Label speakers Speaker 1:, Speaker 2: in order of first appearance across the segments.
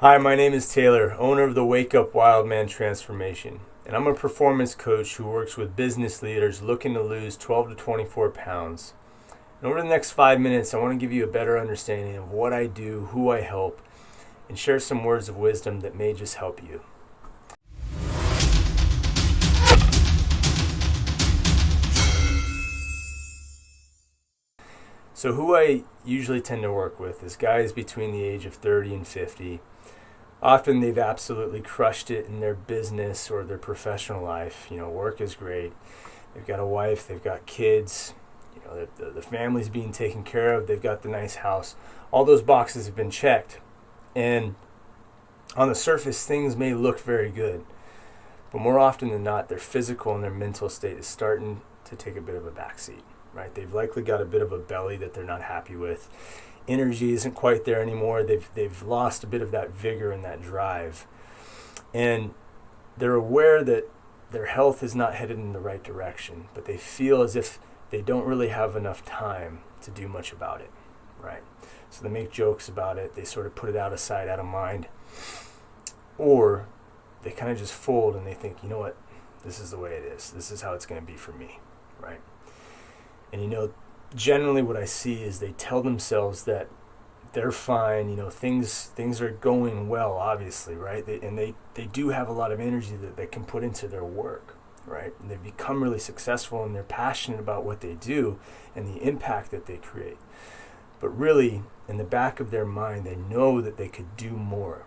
Speaker 1: Hi, my name is Taylor, owner of the Wake Up Wild Man Transformation, and I'm a performance coach who works with business leaders looking to lose 12 to 24 pounds. And over the next 5 minutes, I want to give you a better understanding of what I do, who I help, and share some words of wisdom that may just help you. So who I usually tend to work with is guys between the age of 30 and 50. Often they've absolutely crushed it in their business or their professional life. Work is great. They've got a wife, they've got kids, the family's being taken care of, they've got the nice house. All those boxes have been checked. And on the surface, things may look very good. But more often than not, their physical and their mental state is starting to take a bit of a backseat, right? They've likely got a bit of a belly that they're not happy with. Energy isn't quite there anymore. They've lost a bit of that vigor and that drive. And they're aware that their health is not headed in the right direction, but they feel as if they don't really have enough time to do much about it, right? So they make jokes about it. They sort of put it out of sight, out of mind. Or they kind of just fold and they think, you know what, this is the way it is. This is how it's going to be for me, right? And generally what I see is they tell themselves that they're fine, things are going well, obviously, right? They do have a lot of energy that they can put into their work, right? And they've become really successful and they're passionate about what they do and the impact that they create. But really, in the back of their mind, they know that they could do more.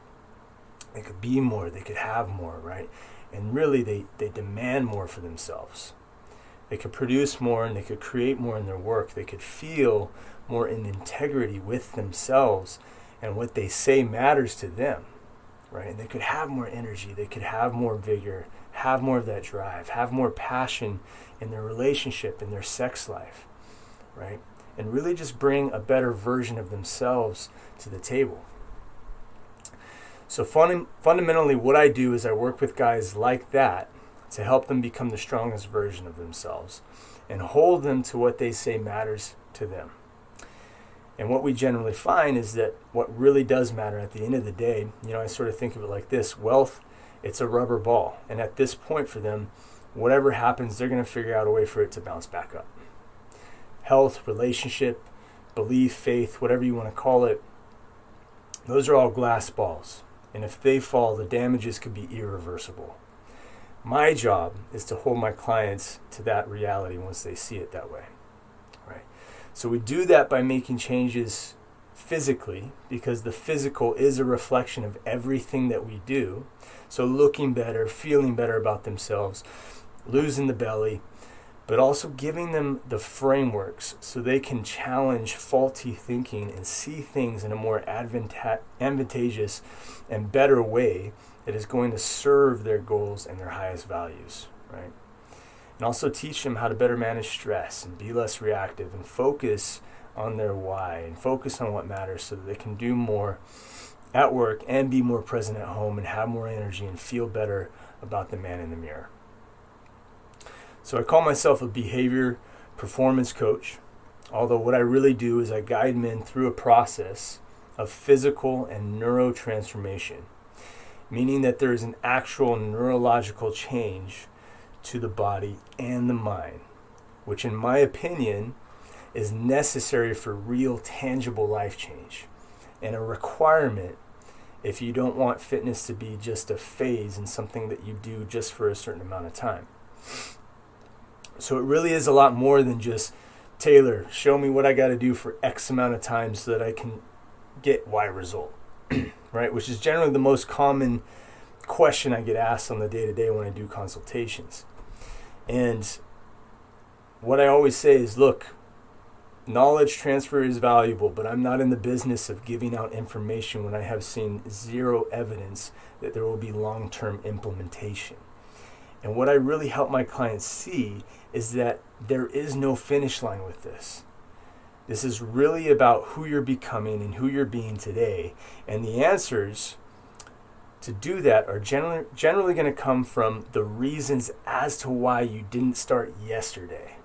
Speaker 1: They could be more, they could have more, right? And really, they demand more for themselves. They could produce more and they could create more in their work. They could feel more in integrity with themselves and what they say matters to them, right? And they could have more energy. They could have more vigor, have more of that drive, have more passion in their relationship, in their sex life, right? And really just bring a better version of themselves to the table. So fundamentally what I do is I work with guys like that to help them become the strongest version of themselves and hold them to what they say matters to them. And what we generally find is that what really does matter at the end of the day, I sort of think of it like this: wealth, it's a rubber ball. And at this point for them, whatever happens, they're going to figure out a way for it to bounce back up. Health, relationship, belief, faith, whatever you want to call it, those are all glass balls. And if they fall, the damages could be irreversible. My job is to hold my clients to that reality once they see it that way, right? So we do that by making changes physically, because the physical is a reflection of everything that we do. So looking better, feeling better about themselves, losing the belly, but also giving them the frameworks so they can challenge faulty thinking and see things in a more advantageous and better way that is going to serve their goals and their highest values, right? And also teach them how to better manage stress and be less reactive and focus on their why and focus on what matters so that they can do more at work and be more present at home and have more energy and feel better about the man in the mirror. So I call myself a behavior performance coach, although what I really do is I guide men through a process of physical and neurotransformation, meaning that there is an actual neurological change to the body and the mind, which in my opinion is necessary for real tangible life change and a requirement if you don't want fitness to be just a phase and something that you do just for a certain amount of time. So it really is a lot more than just, Taylor, show me what I got to do for X amount of time so that I can get Y result, right? Which is generally the most common question I get asked on the day-to-day when I do consultations. And what I always say is, look, knowledge transfer is valuable, but I'm not in the business of giving out information when I have seen zero evidence that there will be long-term implementation. And what I really help my clients see is that there is no finish line with this. This is really about who you're becoming and who you're being today. And the answers to do that are generally going to come from the reasons as to why you didn't start yesterday,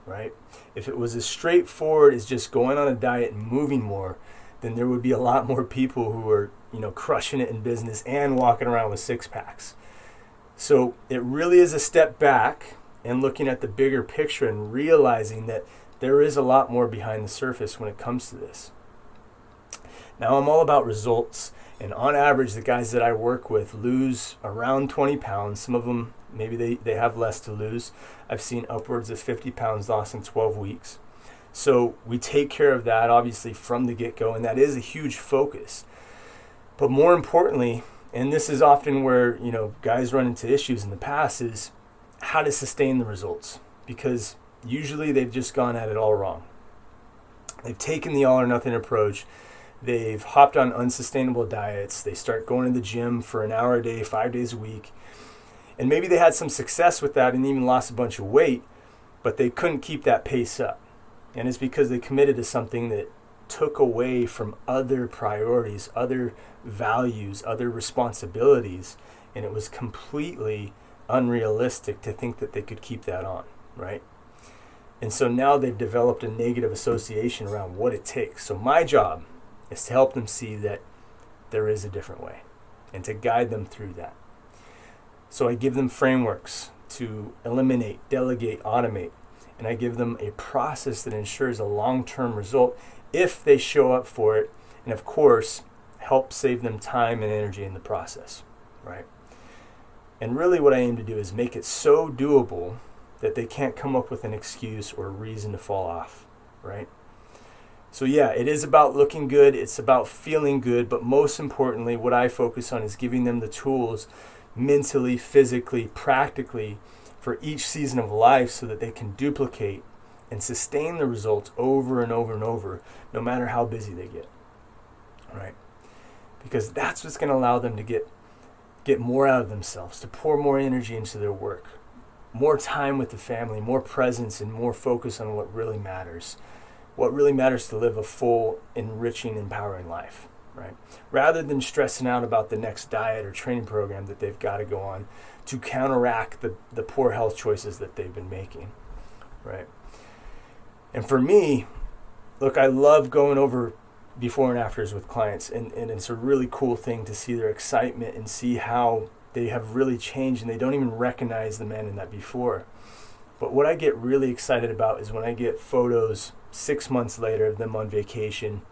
Speaker 1: right? If it was as straightforward as just going on a diet and moving more, then there would be a lot more people who are crushing it in business and walking around with six packs. So it really is a step back and looking at the bigger picture and realizing that there is a lot more behind the surface when it comes to this. Now, I'm all about results, and on average, the guys that I work with lose around 20 pounds. Some of them, maybe they have less to lose. I've seen upwards of 50 pounds lost in 12 weeks. So we take care of that, obviously, from the get-go, and that is a huge focus. But more importantly, and this is often where, guys run into issues in the past, is how to sustain the results. Because usually they've just gone at it all wrong. They've taken the all or nothing approach. They've hopped on unsustainable diets. They start going to the gym for an hour a day, 5 days a week. And maybe they had some success with that and even lost a bunch of weight, but they couldn't keep that pace up. And it's because they committed to something that took away from other priorities, other values, other responsibilities, and it was completely unrealistic to think that they could keep that on, right? And so now they've developed a negative association around what it takes. So my job is to help them see that there is a different way and to guide them through that. So I give them frameworks to eliminate, delegate, automate, and I give them a process that ensures a long-term result if they show up for it, and of course, help save them time and energy in the process, right? And really what I aim to do is make it so doable that they can't come up with an excuse or a reason to fall off, right? So yeah, it is about looking good, it's about feeling good, but most importantly, what I focus on is giving them the tools mentally, physically, practically for each season of life so that they can duplicate and sustain the results over and over and over, no matter how busy they get, right? Because that's what's going to allow them to get more out of themselves, to pour more energy into their work, more time with the family, more presence, and more focus on what really matters. What really matters to live a full, enriching, empowering life, right? Rather than stressing out about the next diet or training program that they've got to go on to counteract the poor health choices that they've been making, right? And for me, look, I love going over before and afters with clients, and it's a really cool thing to see their excitement and see how they have really changed and they don't even recognize the man in that before. But what I get really excited about is when I get photos 6 months later of them on vacation,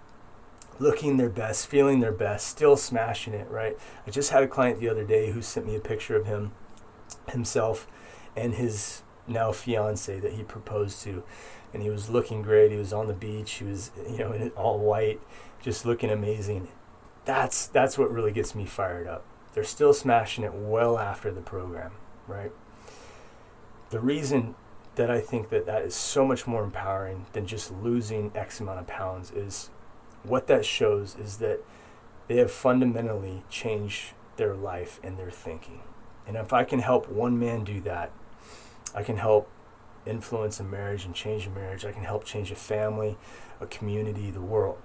Speaker 1: looking their best, feeling their best, still smashing it, right? I just had a client the other day who sent me a picture of himself and his now fiance that he proposed to. And he was looking great. He was on the beach. He was, in all white, just looking amazing. That's what really gets me fired up. They're still smashing it well after the program, right? The reason that I think that is so much more empowering than just losing X amount of pounds is what that shows is that they have fundamentally changed their life and their thinking. And if I can help one man do that, I can help influence a marriage and change a marriage. I can help change a family, a community, the world.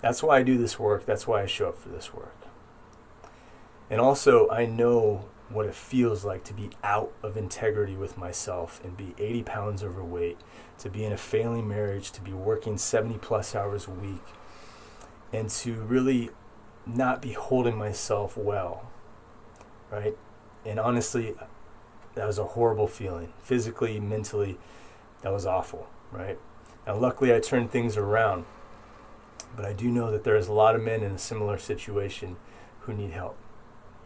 Speaker 1: That's why I do this work. That's why I show up for this work. And also, I know what it feels like to be out of integrity with myself and be 80 pounds overweight, to be in a failing marriage, to be working 70 plus hours a week, and to really not be holding myself well, right? And honestly, that was a horrible feeling. Physically, mentally, that was awful, right? Now, luckily, I turned things around. But I do know that there's a lot of men in a similar situation who need help,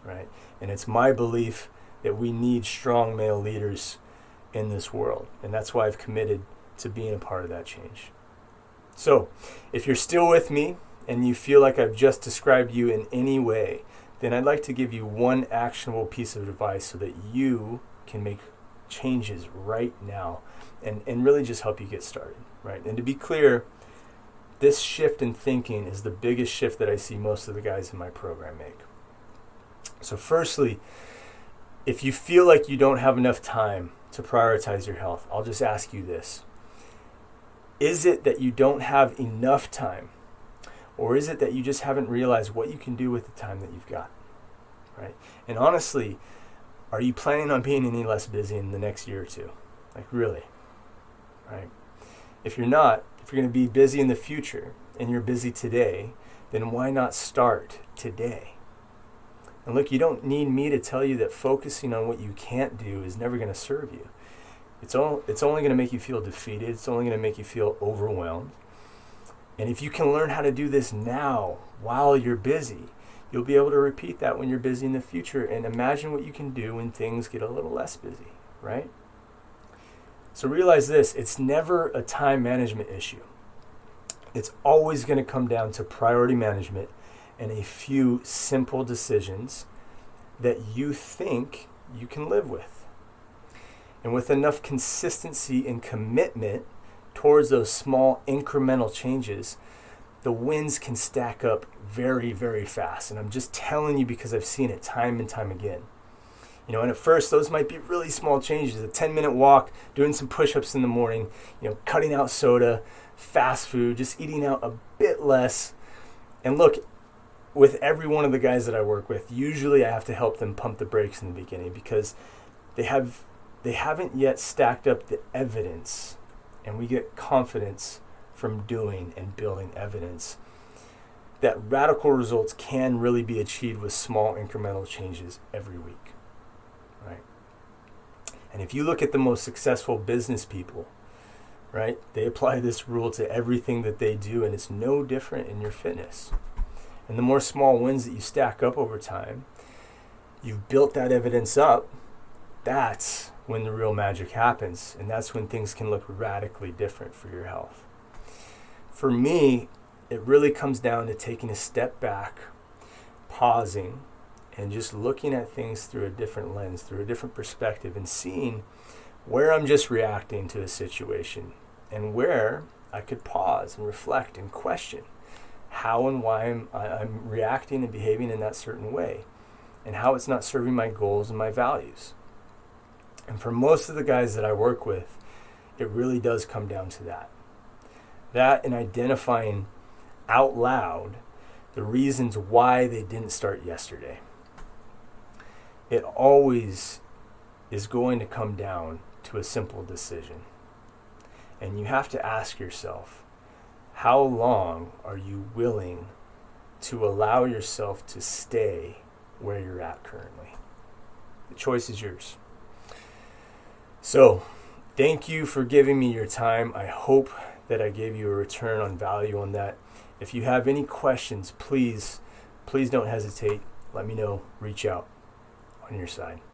Speaker 1: right? And it's my belief that we need strong male leaders in this world. And that's why I've committed to being a part of that change. So, if you're still with me and you feel like I've just described you in any way, then I'd like to give you one actionable piece of advice so that you can make changes right now and really just help you get started, right? And to be clear, this shift in thinking is the biggest shift that I see most of the guys in my program make. So firstly, if you feel like you don't have enough time to prioritize your health, I'll just ask you this. Is it that you don't have enough time? Or is it that you just haven't realized what you can do with the time that you've got, right? And honestly, are you planning on being any less busy in the next year or two? Like really, right? If you're not, if you're going to be busy in the future and you're busy today, then why not start today? And look, you don't need me to tell you that focusing on what you can't do is never going to serve you. It's only going to make you feel defeated. It's only going to make you feel overwhelmed. And if you can learn how to do this now while you're busy, you'll be able to repeat that when you're busy in the future, and imagine what you can do when things get a little less busy, right? So realize this, it's never a time management issue. It's always going to come down to priority management and a few simple decisions that you think you can live with. And with enough consistency and commitment towards those small incremental changes, the wins can stack up very, very fast. And I'm just telling you because I've seen it time and time again. And at first those might be really small changes, a 10-minute walk, doing some push-ups in the morning, cutting out soda, fast food, just eating out a bit less. And look, with every one of the guys that I work with, usually I have to help them pump the brakes in the beginning because they haven't yet stacked up the evidence, and we get confidence from doing and building evidence that radical results can really be achieved with small incremental changes every week, right? And if you look at the most successful business people, right, they apply this rule to everything that they do, and it's no different in your fitness. And the more small wins that you stack up over time, you've built that evidence up, that's when the real magic happens. And that's when things can look radically different for your health. For me, it really comes down to taking a step back, pausing, and just looking at things through a different lens, through a different perspective, and seeing where I'm just reacting to a situation and where I could pause and reflect and question how and why I'm reacting and behaving in that certain way, and how it's not serving my goals and my values. And for most of the guys that I work with, it really does come down to that. That and identifying out loud the reasons why they didn't start yesterday. It always is going to come down to a simple decision. And you have to ask yourself, how long are you willing to allow yourself to stay where you're at currently? The choice is yours. So, thank you for giving me your time. I hope that I gave you a return on value on that. If you have any questions, please don't hesitate. Let me know. Reach out on your side.